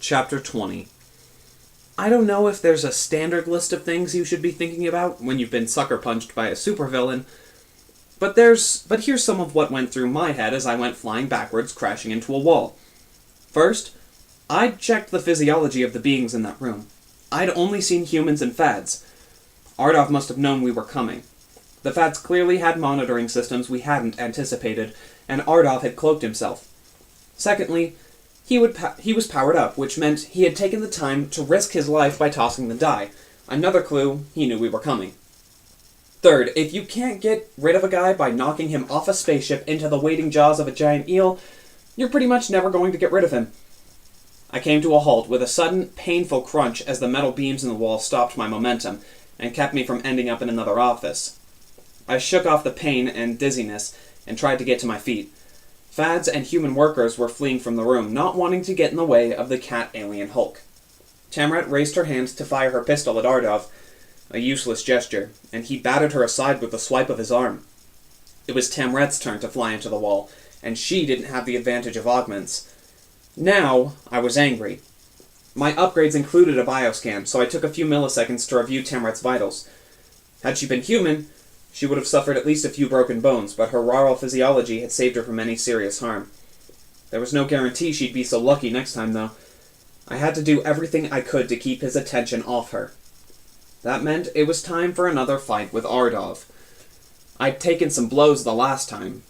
Chapter 20. I don't know if there's a standard list of things you should be thinking about when you've been sucker punched by a supervillain, but here's some of what went through my head as I went flying backwards, crashing into a wall. First, I'd checked the physiology of the beings in that room. I'd only seen humans and fads. Ardov must have known we were coming. The fads clearly had monitoring systems we hadn't anticipated, and Ardov had cloaked himself. Secondly, he was powered up, which meant he had taken the time to risk his life by tossing the die. Another clue, he knew we were coming. Third, if you can't get rid of a guy by knocking him off a spaceship into the waiting jaws of a giant eel, you're pretty much never going to get rid of him. I came to a halt with a sudden, painful crunch as the metal beams in the wall stopped my momentum and kept me from ending up in another office. I shook off the pain and dizziness and tried to get to my feet. Fads and human workers were fleeing from the room, not wanting to get in the way of the cat alien Hulk. Tamrat raised her hand to fire her pistol at Ardov, a useless gesture, and he batted her aside with a swipe of his arm. It was Tamrat's turn to fly into the wall, and she didn't have the advantage of augments. Now, I was angry. My upgrades included a bioscan, so I took a few milliseconds to review Tamrat's vitals. Had she been human, she would have suffered at least a few broken bones, but her raw physiology had saved her from any serious harm. There was no guarantee she'd be so lucky next time, though. I had to do everything I could to keep his attention off her. That meant it was time for another fight with Ardov. I'd taken some blows the last time,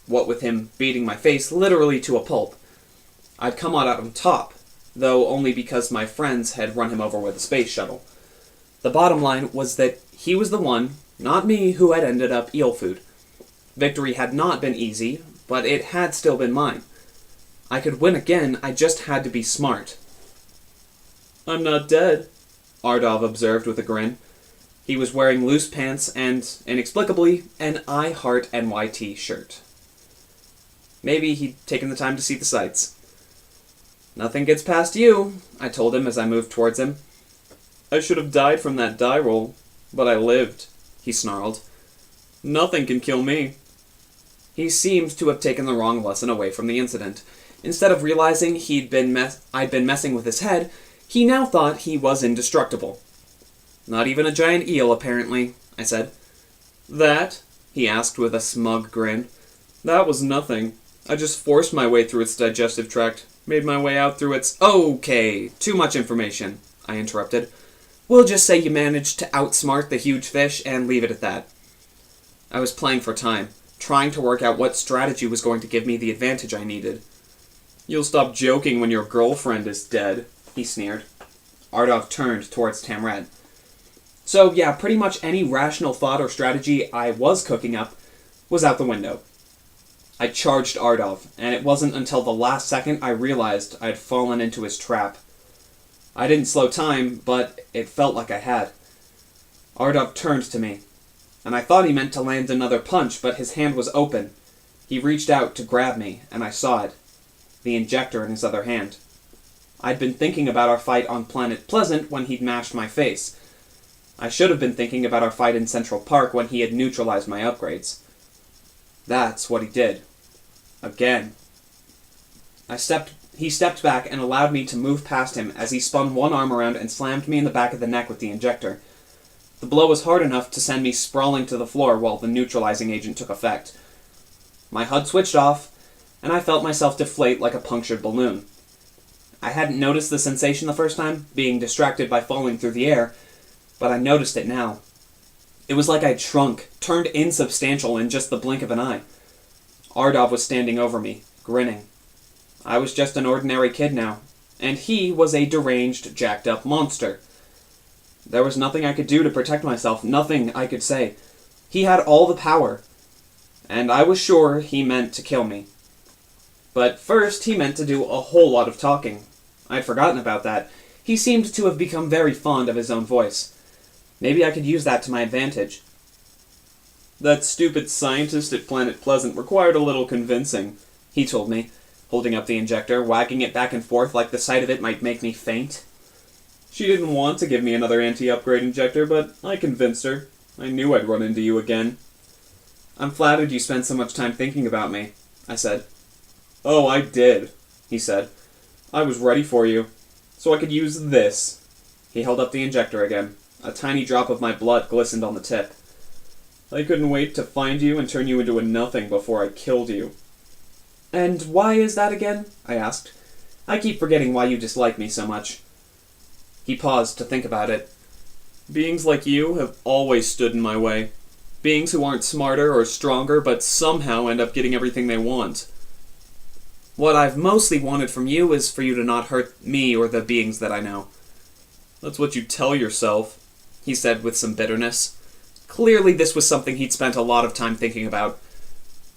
what with him beating my face literally to a pulp. I'd come out on top, though only because my friends had run him over with a space shuttle. The bottom line was that he was the one, not me, who had ended up eel food. Victory had not been easy, but it had still been mine. I could win again, I just had to be smart. "I'm not dead," Ardov observed with a grin. He was wearing loose pants and, inexplicably, an I Heart NYT shirt. Maybe he'd taken the time to see the sights. "Nothing gets past you," I told him as I moved towards him. "I should have died from that die roll, but I lived," he snarled. "Nothing can kill me." He seemed to have taken the wrong lesson away from the incident. Instead of realizing I'd been messing with his head, he now thought he was indestructible. "Not even a giant eel, apparently," I said. "That?" he asked with a smug grin. "That was nothing. I just forced my way through its digestive tract, made my way out through its—" "Okay, too much information," I interrupted. "We'll just say you managed to outsmart the huge fish and leave it at that." I was playing for time, trying to work out what strategy was going to give me the advantage I needed. "You'll stop joking when your girlfriend is dead," he sneered. Ardov turned towards Tamrat. So yeah, pretty much any rational thought or strategy I was cooking up was out the window. I charged Ardov, and it wasn't until the last second I realized I had fallen into his trap. I didn't slow time, but it felt like I had. Ardov turned to me, and I thought he meant to land another punch, but his hand was open. He reached out to grab me, and I saw it. The injector in his other hand. I'd been thinking about our fight on Planet Pleasant when he'd mashed my face. I should have been thinking about our fight in Central Park when he had neutralized my upgrades. That's what he did. Again. He stepped back and allowed me to move past him as he spun one arm around and slammed me in the back of the neck with the injector. The blow was hard enough to send me sprawling to the floor while the neutralizing agent took effect. My HUD switched off, and I felt myself deflate like a punctured balloon. I hadn't noticed the sensation the first time, being distracted by falling through the air, but I noticed it now. It was like I'd shrunk, turned insubstantial in just the blink of an eye. Ardov was standing over me, grinning. I was just an ordinary kid now, and he was a deranged, jacked-up monster. There was nothing I could do to protect myself, nothing I could say. He had all the power, and I was sure he meant to kill me. But first, he meant to do a whole lot of talking. I'd forgotten about that. He seemed to have become very fond of his own voice. Maybe I could use that to my advantage. "That stupid scientist at Planet Pleasant required a little convincing," he told me, holding up the injector, wagging it back and forth like the sight of it might make me faint. "She didn't want to give me another anti-upgrade injector, but I convinced her. I knew I'd run into you again." "I'm flattered you spent so much time thinking about me," I said. "Oh, I did," he said. "I was ready for you. so I could use this. He held up the injector again. A tiny drop of my blood glistened on the tip. I couldn't wait to find you and turn you into a nothing before I killed you. And why is that again? I asked. I keep forgetting why you dislike me so much. He paused to think about it. Beings like you have always stood in my way. Beings who aren't smarter or stronger, but somehow end up getting everything they want. What I've mostly wanted from you is for you to not hurt me or the beings that I know. That's what you tell yourself, he said with some bitterness. Clearly this was something he'd spent a lot of time thinking about.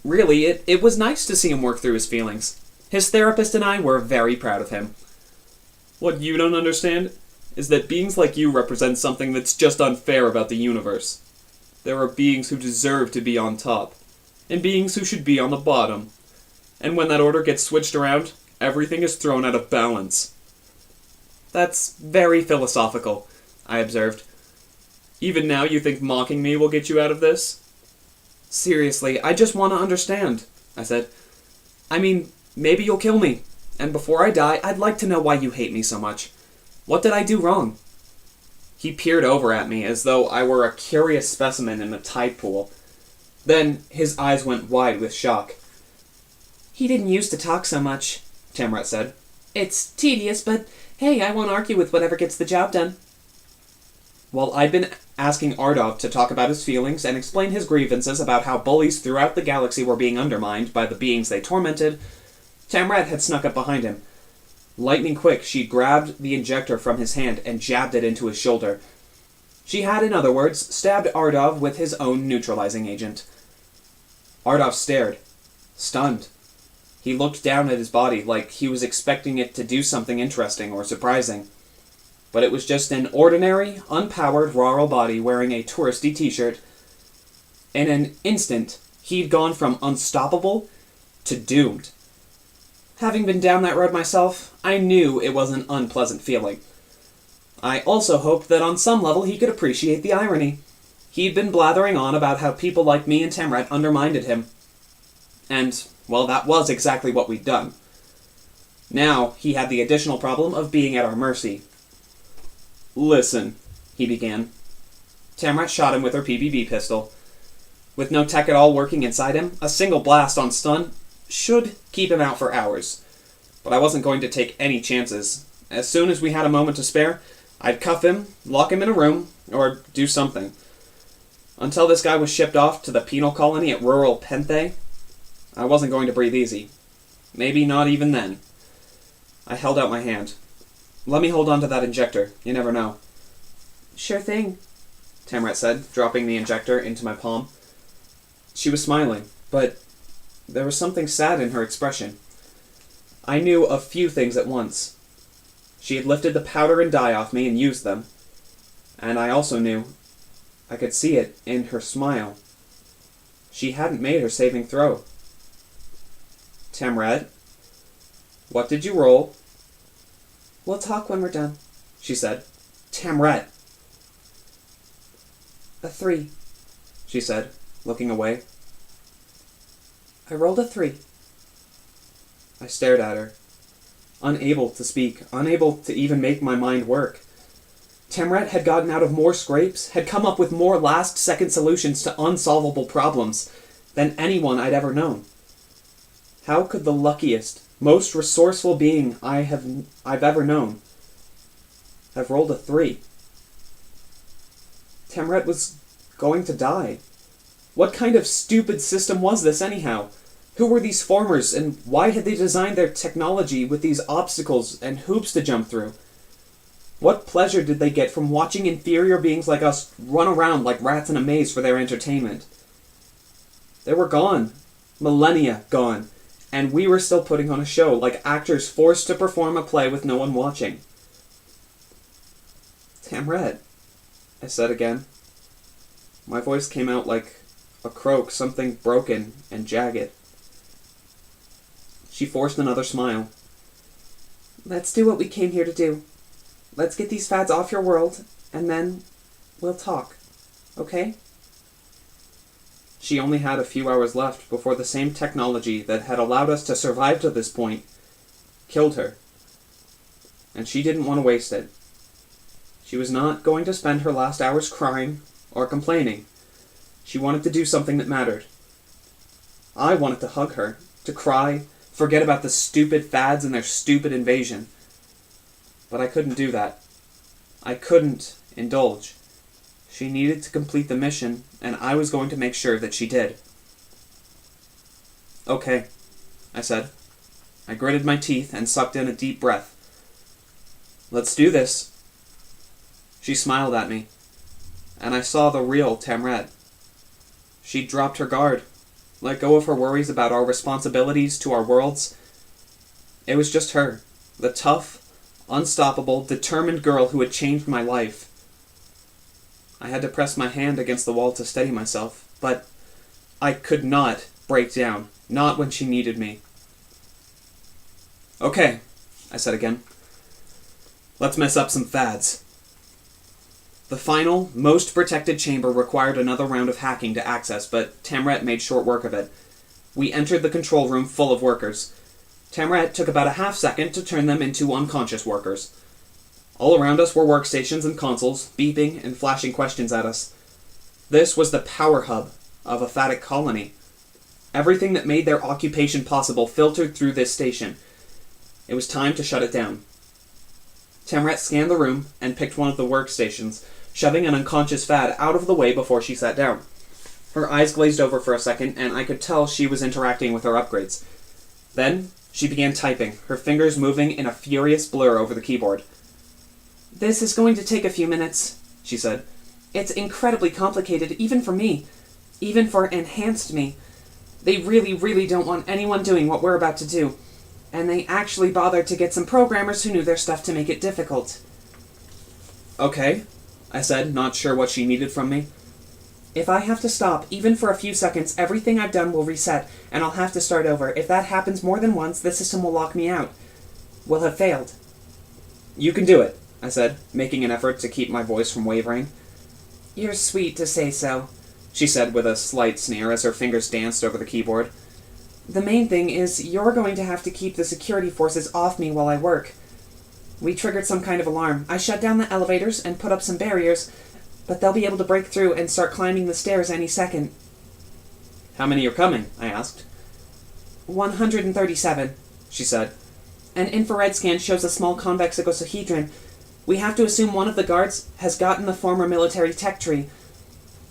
Really, it was nice to see him work through his feelings. His therapist and I were very proud of him. What you don't understand is that beings like you represent something that's just unfair about the universe. There are beings who deserve to be on top, and beings who should be on the bottom. And when that order gets switched around, everything is thrown out of balance. That's very philosophical, I observed. Even now you think mocking me will get you out of this? Seriously, I just want to understand, I said. I mean, maybe you'll kill me, and before I die, I'd like to know why you hate me so much. What did I do wrong? He peered over at me as though I were a curious specimen in a tide pool. Then his eyes went wide with shock. He didn't used to talk so much, Tamrat said. It's tedious, but hey, I won't argue with whatever gets the job done. Well, I'd been asking Ardov to talk about his feelings and explain his grievances about how bullies throughout the galaxy were being undermined by the beings they tormented. Tamrat had snuck up behind him. Lightning quick, she grabbed the injector from his hand and jabbed it into his shoulder. She had, in other words, stabbed Ardov with his own neutralizing agent. Ardov stared, stunned. He looked down at his body like he was expecting it to do something interesting or surprising. But it was just an ordinary, unpowered rural body wearing a touristy t-shirt. In an instant, he'd gone from unstoppable to doomed. Having been down that road myself, I knew it was an unpleasant feeling. I also hoped that on some level he could appreciate the irony. He'd been blathering on about how people like me and Tamrat undermined him. And, well, that was exactly what we'd done. Now, he had the additional problem of being at our mercy. Listen, he began. Tamrat shot him with her PBB pistol. With no tech at all working inside him, a single blast on stun should keep him out for hours. But I wasn't going to take any chances. As soon as we had a moment to spare, I'd cuff him, lock him in a room, or do something. Until this guy was shipped off to the penal colony at rural Penthe, I wasn't going to breathe easy. Maybe not even then. I held out my hand. Let me hold on to that injector. You never know. Sure thing, Tamrat said, dropping the injector into my palm. She was smiling, but there was something sad in her expression. I knew a few things at once. She had lifted the powder and dye off me and used them. And I also knew, I could see it in her smile, she hadn't made her saving throw. Tamrat, what did you roll? We'll talk when we're done, she said. Tamrat. A 3, she said, looking away. I rolled a 3. I stared at her, unable to speak, unable to even make my mind work. Tamrat had gotten out of more scrapes, had come up with more last-second solutions to unsolvable problems than anyone I'd ever known. How could the luckiest, most resourceful being I've ever known have rolled a 3? Tamrat was going to die. What kind of stupid system was this, anyhow? Who were these formers, and why had they designed their technology with these obstacles and hoops to jump through? What pleasure did they get from watching inferior beings like us run around like rats in a maze for their entertainment? They were gone. Millennia gone. And we were still putting on a show, like actors forced to perform a play with no one watching. Tamrat, I said again. My voice came out like a croak, something broken and jagged. She forced another smile. Let's do what we came here to do. Let's get these fads off your world, and then we'll talk. Okay? She only had a few hours left before the same technology that had allowed us to survive to this point killed her. and she didn't want to waste it. She was not going to spend her last hours crying or complaining. She wanted to do something that mattered. I wanted to hug her, to cry, forget about the stupid fads and their stupid invasion. But I couldn't do that. I couldn't indulge. She needed to complete the mission, and I was going to make sure that she did. "Okay," I said. I gritted my teeth and sucked in a deep breath. "Let's do this." She smiled at me, and I saw the real Tamret. She'd dropped her guard, let go of her worries about our responsibilities to our worlds. It was just her, the tough, unstoppable, determined girl who had changed my life. I had to press my hand against the wall to steady myself, but I could not break down, not when she needed me. "Okay," I said again. "Let's mess up some fads." The final, most protected chamber required another round of hacking to access, but Tamret made short work of it. We entered the control room full of workers. Tamret took about a half-second to turn them into unconscious workers. All around us were workstations and consoles, beeping and flashing questions at us. This was the power hub of a phatic colony. Everything that made their occupation possible filtered through this station. It was time to shut it down. Tamret scanned the room and picked one of the workstations, shoving an unconscious fad out of the way before she sat down. Her eyes glazed over for a second, and I could tell she was interacting with her upgrades. Then she began typing, her fingers moving in a furious blur over the keyboard. "This is going to take a few minutes," she said. "It's incredibly complicated, even for me. Even for enhanced me. They really, really don't want anyone doing what we're about to do. And they actually bothered to get some programmers who knew their stuff to make it difficult." "Okay," I said, not sure what she needed from me. "If I have to stop, even for a few seconds, everything I've done will reset, and I'll have to start over. If that happens more than once, the system will lock me out. We'll have failed." "You can do it," I said, making an effort to keep my voice from wavering. "You're sweet to say so," she said with a slight sneer as her fingers danced over the keyboard. "The main thing is you're going to have to keep the security forces off me while I work. We triggered some kind of alarm. I shut down the elevators and put up some barriers, but they'll be able to break through and start climbing the stairs any second." "How many are coming?" I asked. 137, she said. "An infrared scan shows a small convex icosahedron. We have to assume one of the guards has gotten the former military tech tree.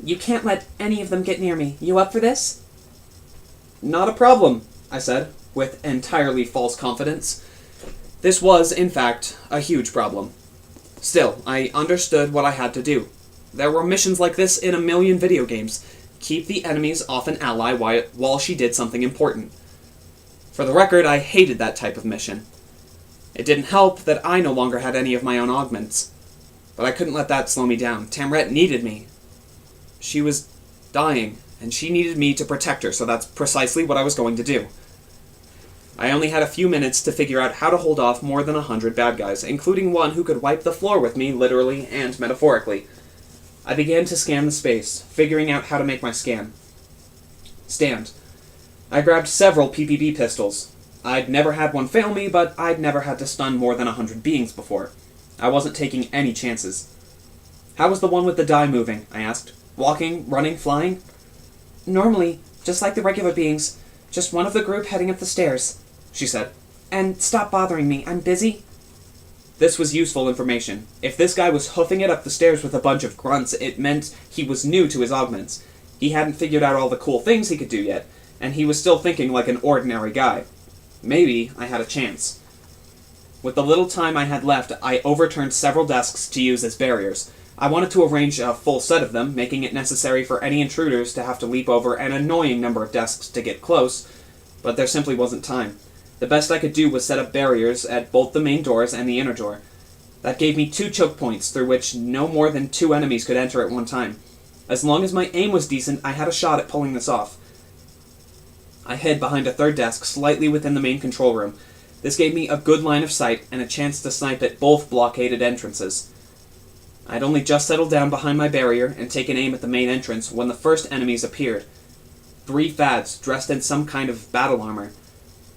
You can't let any of them get near me. You up for this?" "Not a problem," I said, with entirely false confidence. This was, in fact, a huge problem. Still, I understood what I had to do. There were missions like this in a million video games. Keep the enemies off an ally while she did something important. For the record, I hated that type of mission. It didn't help that I no longer had any of my own augments. But I couldn't let that slow me down. Tamret needed me. She was dying, and she needed me to protect her, so that's precisely what I was going to do. I only had a few minutes to figure out how to hold off more than 100 bad guys, including one who could wipe the floor with me, literally and metaphorically. I began to scan the space, figuring out how to make my stand. I grabbed several PPB pistols. I'd never had one fail me, but I'd never had to stun more than 100 beings before. I wasn't taking any chances. "How was the one with the die moving?" I asked. "Walking, running, flying?" "Normally, just like the regular beings. Just one of the group heading up the stairs," she said. "And stop bothering me. I'm busy." This was useful information. If this guy was hoofing it up the stairs with a bunch of grunts, it meant he was new to his augments. He hadn't figured out all the cool things he could do yet, and he was still thinking like an ordinary guy. Maybe I had a chance. With the little time I had left, I overturned several desks to use as barriers. I wanted to arrange a full set of them, making it necessary for any intruders to have to leap over an annoying number of desks to get close, but there simply wasn't time. The best I could do was set up barriers at both the main doors and the inner door. That gave me 2 choke points through which no more than 2 enemies could enter at one time. As long as my aim was decent, I had a shot at pulling this off. I hid behind a third desk slightly within the main control room. This gave me a good line of sight and a chance to snipe at both blockaded entrances. I'd only just settled down behind my barrier and taken aim at the main entrance when the first enemies appeared. 3 fads dressed in some kind of battle armor.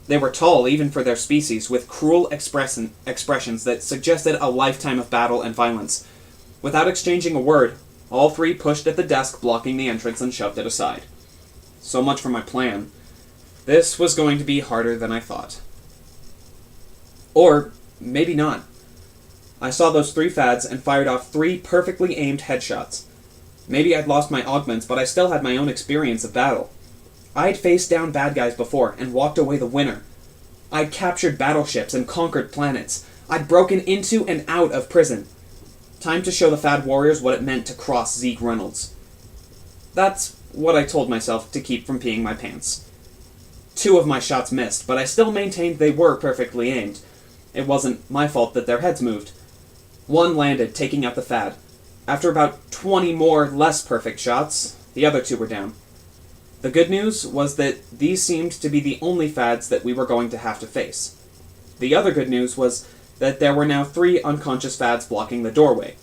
They were tall, even for their species, with cruel expressions that suggested a lifetime of battle and violence. Without exchanging a word, all three pushed at the desk blocking the entrance and shoved it aside. So much for my plan. This was going to be harder than I thought. Or maybe not. I saw those three fads and fired off 3 perfectly aimed headshots. Maybe I'd lost my augments, but I still had my own experience of battle. I'd faced down bad guys before and walked away the winner. I'd captured battleships and conquered planets. I'd broken into and out of prison. Time to show the Fad Warriors what it meant to cross Zeke Reynolds. That's what I told myself to keep from peeing my pants. 2 of my shots missed, but I still maintained they were perfectly aimed. It wasn't my fault that their heads moved. 1 landed, taking out the Fad. After about 20 more less perfect shots, the other 2 were down. The good news was that these seemed to be the only Fads that we were going to have to face. The other good news was that there were now 3 unconscious Fads blocking the doorway.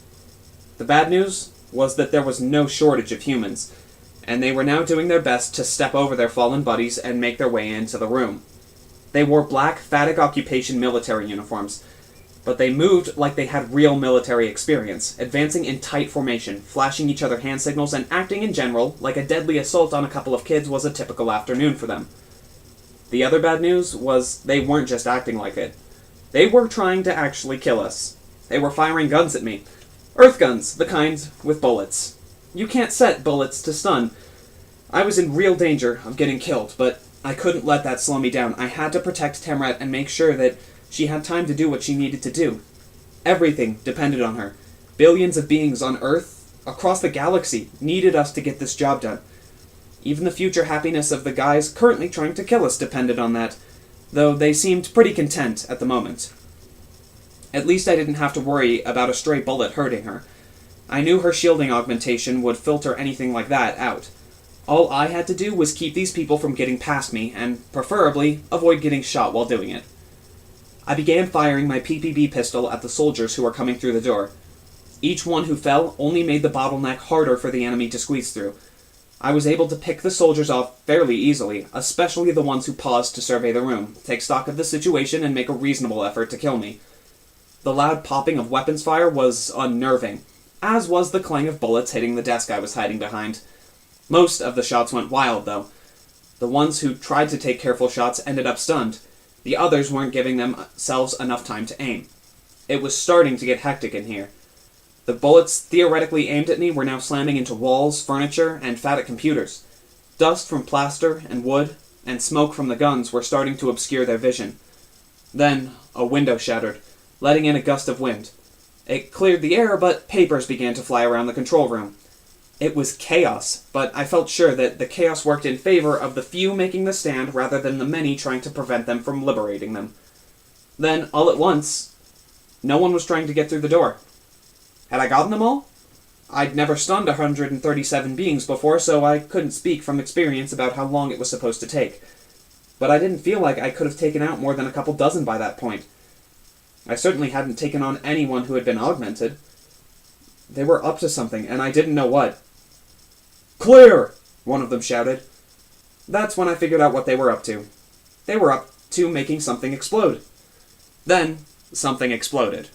The bad news was that there was no shortage of humans, and they were now doing their best to step over their fallen buddies and make their way into the room. They wore black Fadic occupation military uniforms, but they moved like they had real military experience, advancing in tight formation, flashing each other hand signals, and acting in general like a deadly assault on a couple of kids was a typical afternoon for them. The other bad news was they weren't just acting like it. They were trying to actually kill us. They were firing guns at me. Earth guns, the kind with bullets. You can't set bullets to stun. I was in real danger of getting killed, but I couldn't let that slow me down. I had to protect Temrat and make sure that she had time to do what she needed to do. Everything depended on her. Billions of beings on Earth, across the galaxy, needed us to get this job done. Even the future happiness of the guys currently trying to kill us depended on that, though they seemed pretty content at the moment. At least I didn't have to worry about a stray bullet hurting her. I knew her shielding augmentation would filter anything like that out. All I had to do was keep these people from getting past me, and preferably avoid getting shot while doing it. I began firing my PPB pistol at the soldiers who were coming through the door. Each one who fell only made the bottleneck harder for the enemy to squeeze through. I was able to pick the soldiers off fairly easily, especially the ones who paused to survey the room, take stock of the situation, and make a reasonable effort to kill me. The loud popping of weapons fire was unnerving, as was the clang of bullets hitting the desk I was hiding behind. Most of the shots went wild, though. The ones who tried to take careful shots ended up stunned. The others weren't giving themselves enough time to aim. It was starting to get hectic in here. The bullets theoretically aimed at me were now slamming into walls, furniture, and Fadic computers. Dust from plaster and wood, and smoke from the guns were starting to obscure their vision. Then, a window shattered, letting in a gust of wind. It cleared the air, but papers began to fly around the control room. It was chaos, but I felt sure that the chaos worked in favor of the few making the stand rather than the many trying to prevent them from liberating them. Then, all at once, no one was trying to get through the door. Had I gotten them all? I'd never stunned 137 beings before, so I couldn't speak from experience about how long it was supposed to take. But I didn't feel like I could have taken out more than a couple dozen by that point. I certainly hadn't taken on anyone who had been augmented. They were up to something, and I didn't know what. "Clear!" one of them shouted. That's when I figured out what they were up to. They were up to making something explode. Then, something exploded.